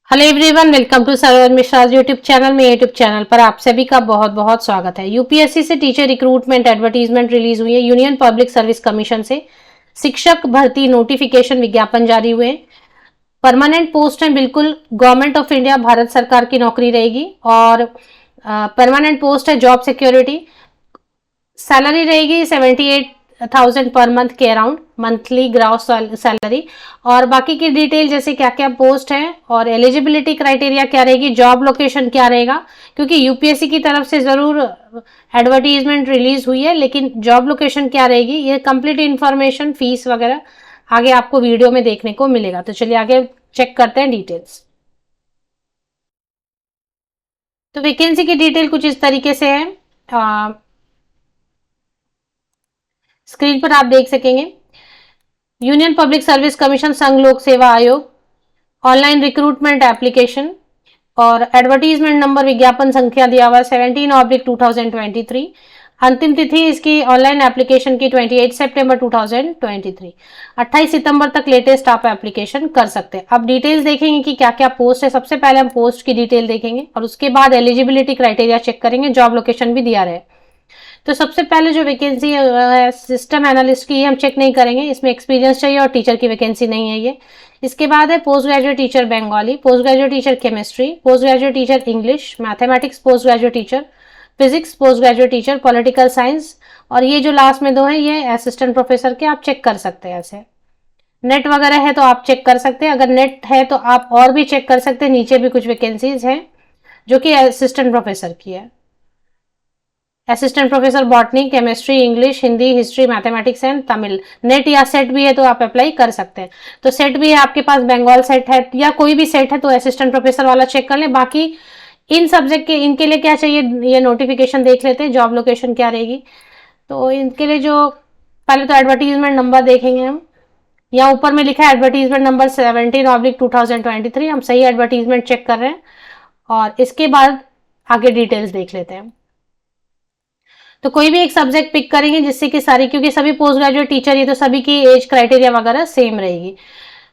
Hello everyone, welcome to Sarwar Mishra YouTube channel में। YouTube channel पर आप सभी का बहुत बहुत स्वागत है। यूपीएससी से टीचर रिक्रूटमेंट एडवर्टीजमेंट रिलीज हुई है। यूनियन पब्लिक सर्विस कमीशन से शिक्षक भर्ती नोटिफिकेशन विज्ञापन जारी हुए। परमानेंट पोस्ट है, बिल्कुल गवर्नमेंट ऑफ इंडिया भारत सरकार की नौकरी रहेगी और परमानेंट पोस्ट है, जॉब सिक्योरिटी। सैलरी रहेगी 78,000 पर मंथ के अराउंड, मंथली ग्रॉस सैलरी। और बाकी की डिटेल जैसे क्या क्या पोस्ट है और एलिजिबिलिटी क्राइटेरिया क्या रहेगी, जॉब लोकेशन क्या रहेगा, क्योंकि यूपीएससी की तरफ से जरूर एडवर्टीजमेंट रिलीज हुई है, लेकिन जॉब लोकेशन क्या रहेगी ये कंप्लीट इंफॉर्मेशन, फीस वगैरह आगे आपको वीडियो में देखने को मिलेगा। तो चलिए आगे चेक करते हैं डिटेल्स। तो वैकेंसी की डिटेल कुछ इस तरीके से है, स्क्रीन पर आप देख सकेंगे। यूनियन पब्लिक सर्विस कमीशन, संघ लोक सेवा आयोग, ऑनलाइन रिक्रूटमेंट एप्लीकेशन और एडवर्टीजमेंट नंबर विज्ञापन संख्या दिया हुआ 17/2023। अंतिम तिथि इसकी ऑनलाइन एप्लीकेशन की 28 सितंबर 2023। 28 सितंबर तक लेटेस्ट आप एप्लीकेशन कर सकते हैं। अब डिटेल्स देखेंगे कि क्या क्या पोस्ट है। सबसे पहले हम पोस्ट की डिटेल देखेंगे और उसके बाद एलिजिबिलिटी क्राइटेरिया चेक करेंगे, जॉब लोकेशन भी दिया रहे। तो सबसे पहले जो वैकेंसी है सिस्टम एनालिस्ट की, हम चेक नहीं करेंगे, इसमें एक्सपीरियंस चाहिए और टीचर की वैकेंसी नहीं है ये। इसके बाद है post graduate teacher Bengali, post graduate teacher chemistry, post graduate teacher English, mathematics post graduate teacher, physics post graduate teacher, political science. और ये जो लास्ट में दो है ये असिस्टेंट प्रोफेसर के, आप चेक कर सकते हैं। ऐसे नेट वगैरह है तो आप चेक कर सकते हैं, अगर नेट है तो आप और भी चेक कर सकते हैं। नीचे भी कुछ वैकेंसीज हैं जो कि असिस्टेंट प्रोफेसर की है। Assistant professor botany, chemistry, English, Hindi, history, mathematics and Tamil. Net या सेट भी है तो आप अप्लाई कर सकते हैं। तो सेट भी है आपके पास, बंगाल सेट है या कोई भी सेट है तो असिस्टेंट प्रोफेसर वाला चेक कर लें। बाकी इन सब्जेक्ट के इनके लिए क्या चाहिए ये नोटिफिकेशन देख लेते हैं, जॉब लोकेशन क्या रहेगी। तो इनके लिए जो पहले तो एडवर्टीजमेंट नंबर देखेंगे हम। यहाँ ऊपर में लिखा है एडवर्टीजमेंट नंबर 17/2023। हम सही एडवर्टीजमेंट चेक कर रहे हैं और इसके बाद आगे डिटेल्स देख लेते हैं। तो कोई भी एक सब्जेक्ट पिक करेंगे जिससे कि सारी, क्योंकि सभी पोस्ट ग्रेजुएट टीचर ये तो सभी की एज क्राइटेरिया वगैरह सेम रहेगी।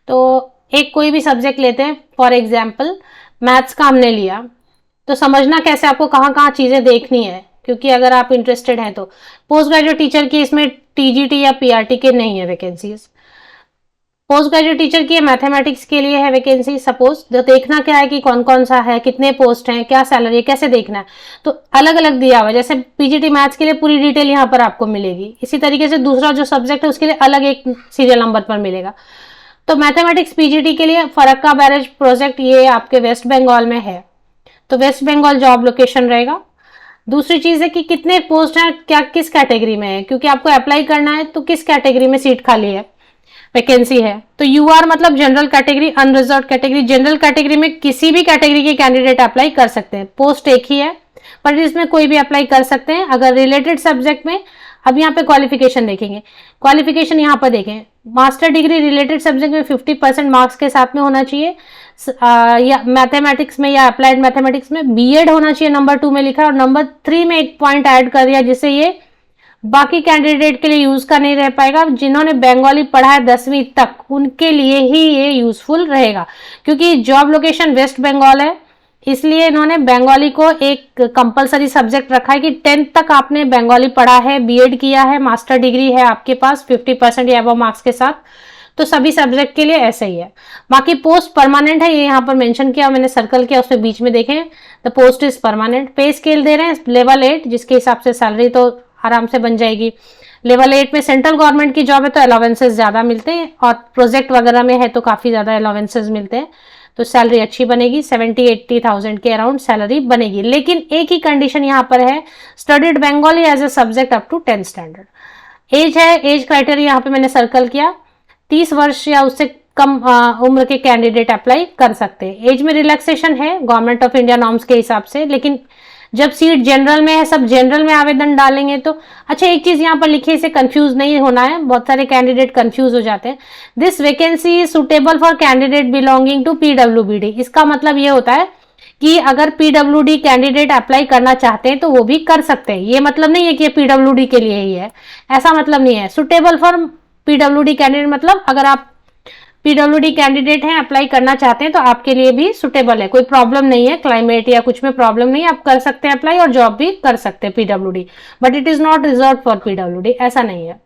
तो एक कोई भी सब्जेक्ट लेते हैं, फॉर एग्जाम्पल मैथ्स का हमने लिया। तो समझना कैसे आपको कहाँ कहाँ चीजें देखनी है, क्योंकि अगर आप इंटरेस्टेड हैं तो पोस्ट ग्रेजुएट टीचर की इसमें टीजीटी या पीआरटी के नहीं है वैकेंसीज। पोस्ट ग्रेजुएट टीचर की मैथमेटिक्स के लिए है वैकेंसी। सपोज तो देखना क्या है कि कौन कौन सा है, कितने पोस्ट हैं, क्या सैलरी है, कैसे देखना है। तो अलग अलग दिया हुआ है, जैसे पीजीटी मैथ्स के लिए पूरी डिटेल यहाँ पर आपको मिलेगी। इसी तरीके से दूसरा जो सब्जेक्ट है उसके लिए अलग एक सीरियल नंबर पर मिलेगा। तो मैथमेटिक्स पीजीटी के लिए फरक्का बैरेज प्रोजेक्ट, ये आपके वेस्ट बंगाल में है, तो वेस्ट बंगाल जॉब लोकेशन रहेगा। दूसरी चीज है कि कितने पोस्ट हैं, क्या किस कैटेगरी में है, क्योंकि आपको अप्लाई करना है तो किस कैटेगरी में सीट खाली है, वैकेंसी है। तो यूआर मतलब general category, unreserved category. General category में किसी भी कैटेगरी के कैंडिडेट अप्लाई कर सकते हैं, पोस्ट एक ही है पर इसमें कोई भी अप्लाई कर सकते हैं। अगर रिलेटेड सब्जेक्ट में, अब यहाँ पे क्वालिफिकेशन देखेंगे, क्वालिफिकेशन यहाँ पर देखें, मास्टर डिग्री रिलेटेड सब्जेक्ट में 50% मार्क्स के साथ में होना चाहिए, या मैथमेटिक्स में या अप्लाइड मैथमेटिक्स में बीएड होना चाहिए, नंबर 2 में लिखा है। और नंबर 3 में एक पॉइंट ऐड कर दिया जिससे ये बाकी कैंडिडेट के लिए यूज का नहीं रह पाएगा। जिन्होंने बंगाली पढ़ा है 10वीं तक उनके लिए ही ये यूजफुल रहेगा, क्योंकि जॉब लोकेशन वेस्ट बंगाल है, इसलिए इन्होंने बंगाली को एक कंपलसरी सब्जेक्ट रखा है कि 10th तक आपने बंगाली पढ़ा है, बीएड किया है, मास्टर डिग्री है आपके पास 50% या अबव मार्क्स के साथ। तो सभी सब्जेक्ट के लिए ऐसा ही है। बाकी पोस्ट परमानेंट है, ये यहाँ पर मेंशन किया, मैंने सर्कल किया, उसमें बीच में देखें the post is permanent. Pay scale दे रहे हैं लेवल 8, जिसके हिसाब से सैलरी तो आराम से बन जाएगी। लेवल 8 में सेंट्रल गवर्नमेंट की जॉब है तो अलाउंसेस ज्यादा मिलते हैं, और प्रोजेक्ट वगैरह में है तो काफी ज्यादा अलाउंसेस मिलते हैं, तो सैलरी अच्छी बनेगी। 70-80,000 के अराउंड सैलरी बनेगी। लेकिन एक ही कंडीशन यहाँ पर है, studied Bengali as a subject up to 10th standard. As है, एज क्राइटेरिया यहाँ पे मैंने सर्कल किया, 30 वर्ष या उससे कम उम्र के कैंडिडेट अप्लाई कर सकते हैं। एज में रिलैक्सेशन है गवर्नमेंट ऑफ इंडिया नॉर्म्स के हिसाब से, लेकिन जब सीट जनरल में है, सब जनरल में आवेदन डालेंगे तो अच्छा। एक चीज यहाँ पर लिखी, इसे कंफ्यूज नहीं होना है, बहुत सारे कैंडिडेट कंफ्यूज हो जाते हैं। This vacancy is suitable for candidate belonging to PWBD. इसका मतलब ये होता है कि अगर पीडब्ल्यूडी कैंडिडेट अप्लाई करना चाहते हैं तो वो भी कर सकते हैं। ये मतलब नहीं है कि ये पीडब्ल्यूडी के लिए ही है, ऐसा मतलब नहीं है। सुटेबल फॉर पीडब्ल्यूडी कैंडिडेट मतलब अगर आप पीडब्ल्यूडी कैंडिडेट हैं, अप्लाई करना चाहते हैं तो आपके लिए भी सुटेबल है, कोई प्रॉब्लम नहीं है, क्लाइमेट या कुछ में प्रॉब्लम नहीं है, आप कर सकते हैं अप्लाई और जॉब भी कर सकते हैं PWD, but it is not reserve for PWD, ऐसा नहीं है,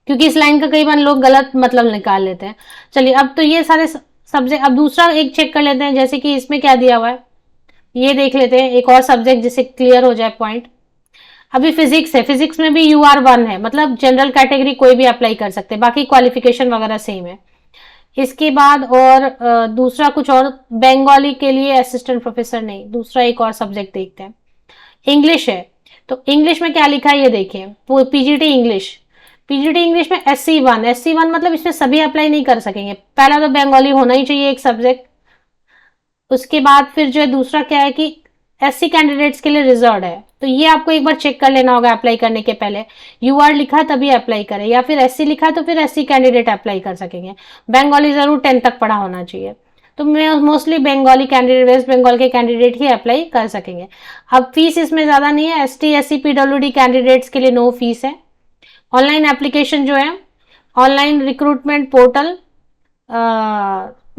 क्योंकि इस लाइन का कई बार लोग गलत मतलब निकाल लेते हैं। चलिए अब तो ये सारे सब्जेक्ट, अब दूसरा एक चेक कर लेते हैं, जैसे कि इसमें क्या दिया हुआ है ये देख लेते हैं, एक और सब्जेक्ट जिससे क्लियर हो जाए पॉइंट। अभी फिजिक्स है, फिजिक्स में भी UR1 है, मतलब जनरल कैटेगरी कोई भी अप्लाई कर सकते हैं, बाकी क्वालिफिकेशन वगैरह सेम है। इसके बाद और दूसरा कुछ और, बंगाली के लिए असिस्टेंट प्रोफेसर नहीं, दूसरा एक और सब्जेक्ट देखते हैं। इंग्लिश है, तो इंग्लिश में क्या लिखा है ये देखिए, पीजीटी इंग्लिश, पीजीटी इंग्लिश में SC1, SC1 मतलब इसमें सभी अप्लाई नहीं कर सकेंगे, पहला तो बंगाली होना ही चाहिए एक सब्जेक्ट। उसके बाद फिर जो है दूसरा क्या है कि SC कैंडिडेट्स के लिए रिजर्व है, तो ये आपको एक बार चेक कर लेना होगा अप्लाई करने के पहले, UR लिखा है तभी अप्लाई करें, या फिर SC लिखा है तो फिर SC कैंडिडेट अप्लाई कर सकेंगे। बंगाली जरूर 10 तक पढ़ा होना चाहिए, तो mostly Bengali candidate, West Bengal के कैंडिडेट ही अप्लाई कर सकेंगे। अब फीस इसमें ज्यादा नहीं है, ST SC PWD कैंडिडेट्स के लिए नो फीस है। ऑनलाइन एप्लीकेशन जो है, ऑनलाइन रिक्रूटमेंट पोर्टल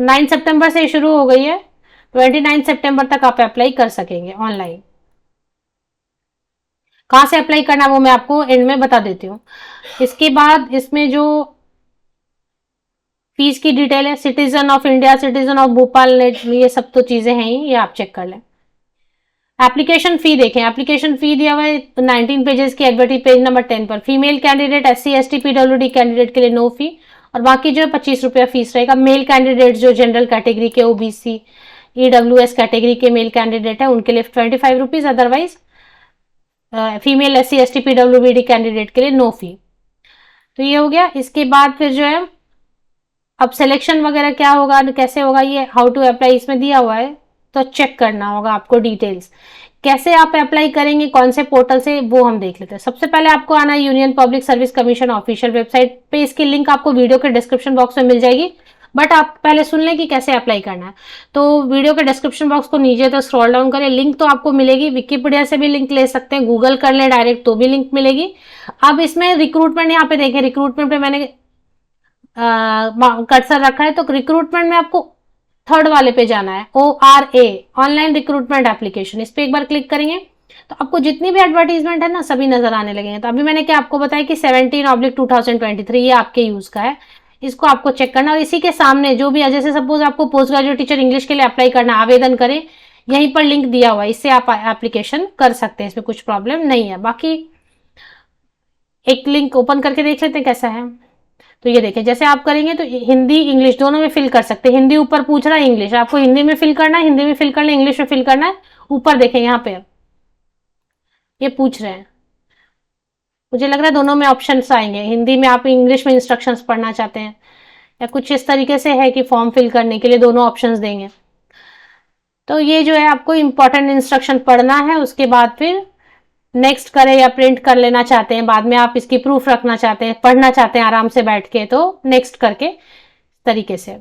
9 सितंबर से शुरू हो गई है, 29 सितंबर तक आप अप्लाई कर सकेंगे ऑनलाइन। कहां से अप्लाई करना वो मैं आपको एंड में बता देती हूँ। इसके बाद इसमें जो फीस की डिटेल है, citizen of India, citizen of Bhopal net, ये सब तो चीजें हैं ही, ये आप चेक कर लें। एप्लीकेशन फी देखें, एप्लीकेशन फी दिया हुआ है 19 पेजेस की, एडवर्टी पेज नंबर 10 पर। Female candidate SC ST PWD candidate के लिए नो फी, और बाकी जो है 25 रुपया फीस रहेगा। मेल कैंडिडेट जो जनरल कैटेगरी के, OBC EWS कैटेगरी के मेल कैंडिडेट है उनके लिए 25 rupees, otherwise female SC ST PWD candidate के लिए नो फी। तो ये हो गया। इसके बाद फिर जो है अब सिलेक्शन वगैरह क्या होगा, कैसे होगा, ये हाउ टू अप्लाई इसमें दिया हुआ है, तो चेक करना होगा आपको डिटेल्स, कैसे आप अप्लाई करेंगे, कौन से पोर्टल से, वो हम देख लेते हैं। सबसे पहले आपको आना है union public service commission official website पे, इसकी लिंक आपको वीडियो के डिस्क्रिप्शन बॉक्स में मिल जाएगी, बट आप पहले सुन लें कि कैसे अप्लाई करना है। तो वीडियो के डिस्क्रिप्शन बॉक्स को नीचे तक स्क्रॉल डाउन करें, लिंक तो आपको मिलेगी, विकिपीडिया से भी लिंक ले सकते हैं, गूगल कर लें डायरेक्ट तो भी लिंक मिलेगी। अब इसमें रिक्रूटमेंट, यहाँ पे देखें रिक्रूटमेंट पे मैंने कर्सर रखा है, तो रिक्रूटमेंट में आपको थर्ड वाले पे जाना है, ORA ऑनलाइन रिक्रूटमेंट एप्लीकेशन, इस पे एक बार क्लिक करेंगे तो आपको जितनी भी एडवर्टीजमेंट है ना सभी नजर आने लगेंगे। तो अभी मैंने क्या आपको बताया कि 17/2023 ये आपके यूज का है, इसको आपको चेक करना, और इसी के सामने जो भी, जैसे सपोज आपको पोस्ट ग्रेजुएट टीचर इंग्लिश के लिए अप्लाई करना, आवेदन करें, यहीं पर लिंक दिया हुआ है, इससे आप एप्लीकेशन कर सकते हैं, इसमें कुछ प्रॉब्लम नहीं है। बाकी एक लिंक ओपन करके देख लेते हैं कैसा है। तो ये देखें, जैसे आप करेंगे तो हिंदी इंग्लिश दोनों में फिल कर सकते हैं। हिंदी ऊपर पूछ रहा है, इंग्लिश आपको हिंदी में फिल करना है, हिंदी में फिल कर ले, इंग्लिश में फिल करना है। ऊपर देखें यहाँ पे ये पूछ रहे हैं, मुझे लग रहा है दोनों में ऑप्शंस आएंगे, हिंदी में आप इंग्लिश में इंस्ट्रक्शंस पढ़ना चाहते हैं या कुछ इस तरीके से है कि फॉर्म फिल करने के लिए दोनों ऑप्शंस देंगे। तो ये जो है आपको इंपॉर्टेंट इंस्ट्रक्शन पढ़ना है, उसके बाद फिर नेक्स्ट करें या प्रिंट कर लेना चाहते हैं, बाद में आप इसकी प्रूफ रखना चाहते हैं, पढ़ना चाहते हैं आराम से बैठ के, तो नेक्स्ट करके तरीके से